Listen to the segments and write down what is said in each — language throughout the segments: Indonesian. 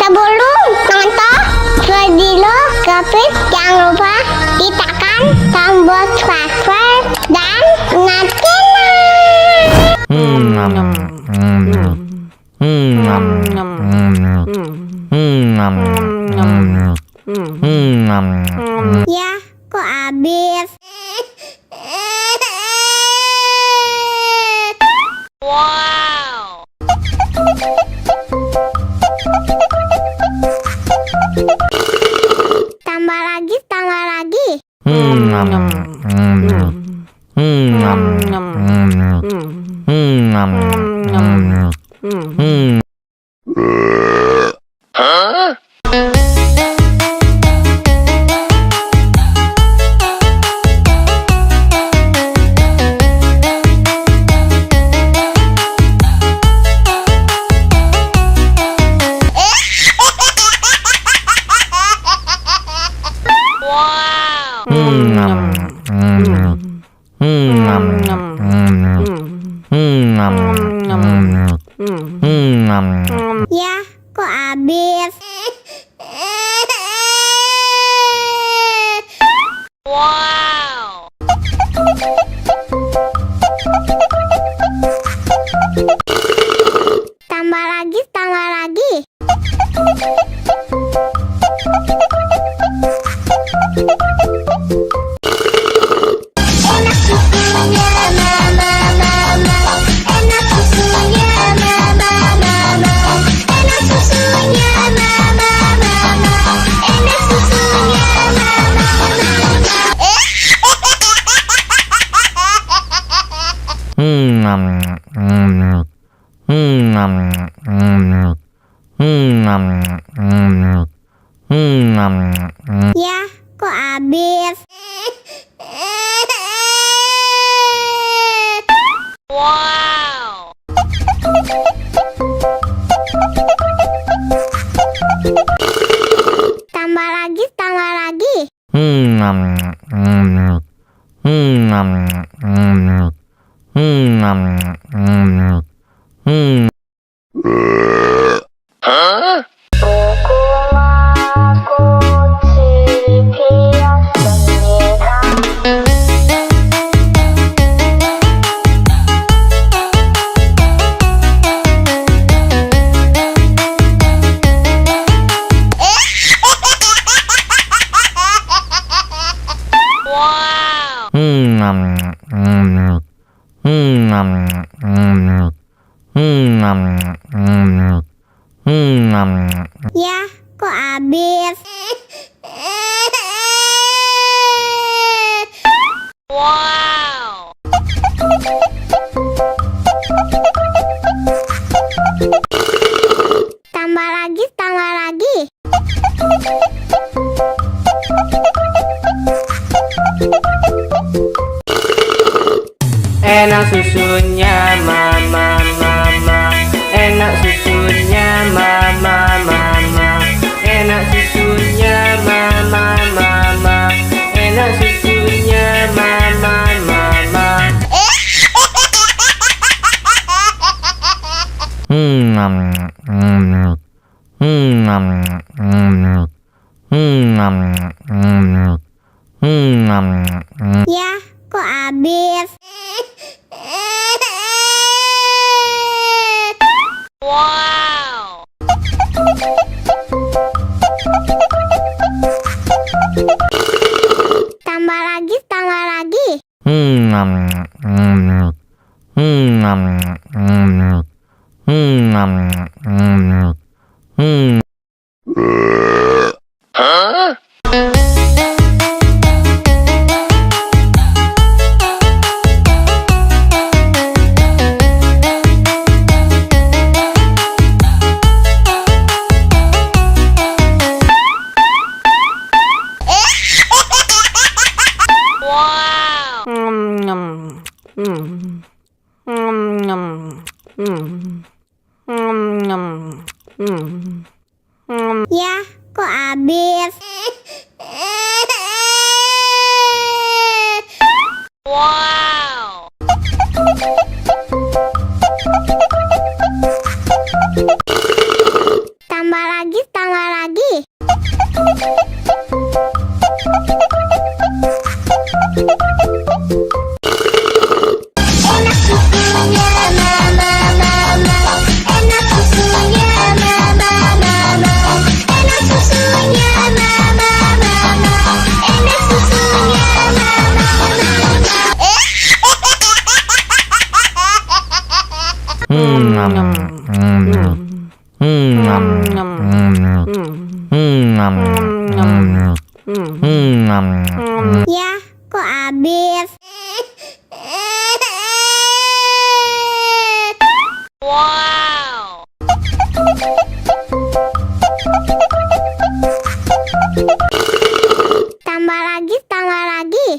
Sebelum nonton video Gapit, jangan lupa tekan tombol subscribe dan ya, kok habis? Wow. Tambah lagi, tambah lagi. Ya, kok habis? Wow. Tambah lagi, tambah lagi. Enak susunya mama, enak susunya mama, enak susunya mama, enak susunya Ya, kok habis? Wow. Tambah lagi, tambah lagi. Ya, kok habis? Wow. Tambah lagi, tambah lagi. Enak susunya mama, enak susunya mama, enak susunya mama, enak susunya mama. Ya, kok habis? Wow. Tambah lagi, tambah lagi. Ya, kok habis? Wow. Tambah lagi, tambah lagi. Enak susunya mama mama, enak susunya mama mama, enak susunya mama mama, enak susunya mama mama. Ya, kok habis? Wow. Tambah lagi, tambah lagi.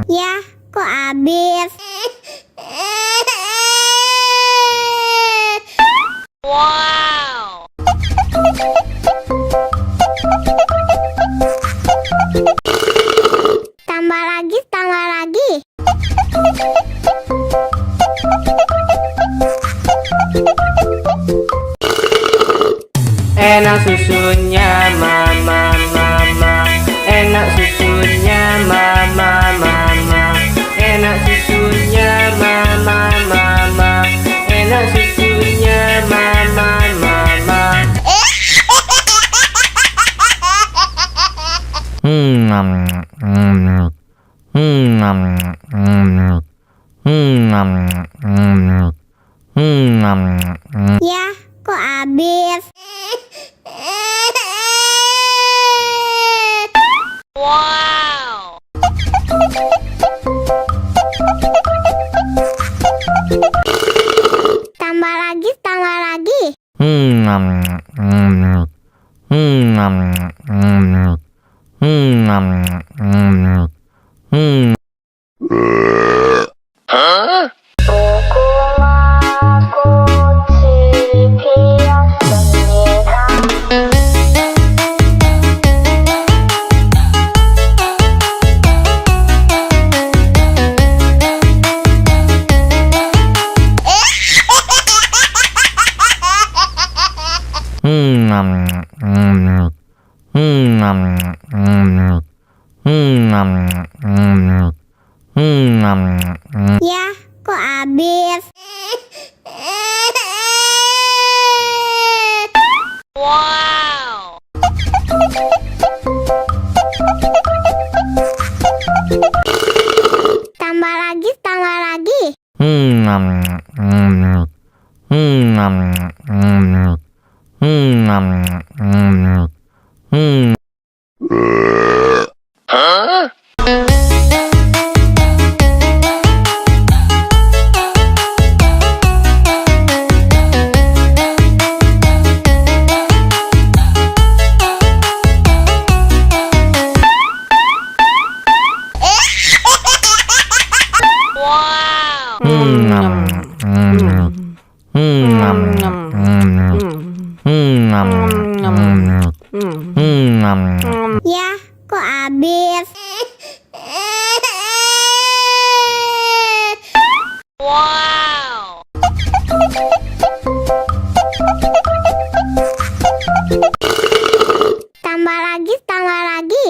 Ya, kok habis? Wow. Tambah lagi, tambah lagi. Enak susunya mama mama, enak susunya mama mama, enak susunya mama mama, enak susunya mama mama. Ya, kok habis? Wow. Tambah lagi, tambah lagi. Ya, kok habis? Wow. Tambah lagi, tambah lagi. Ya, kok habis? Wow. Tambah lagi, tambah lagi.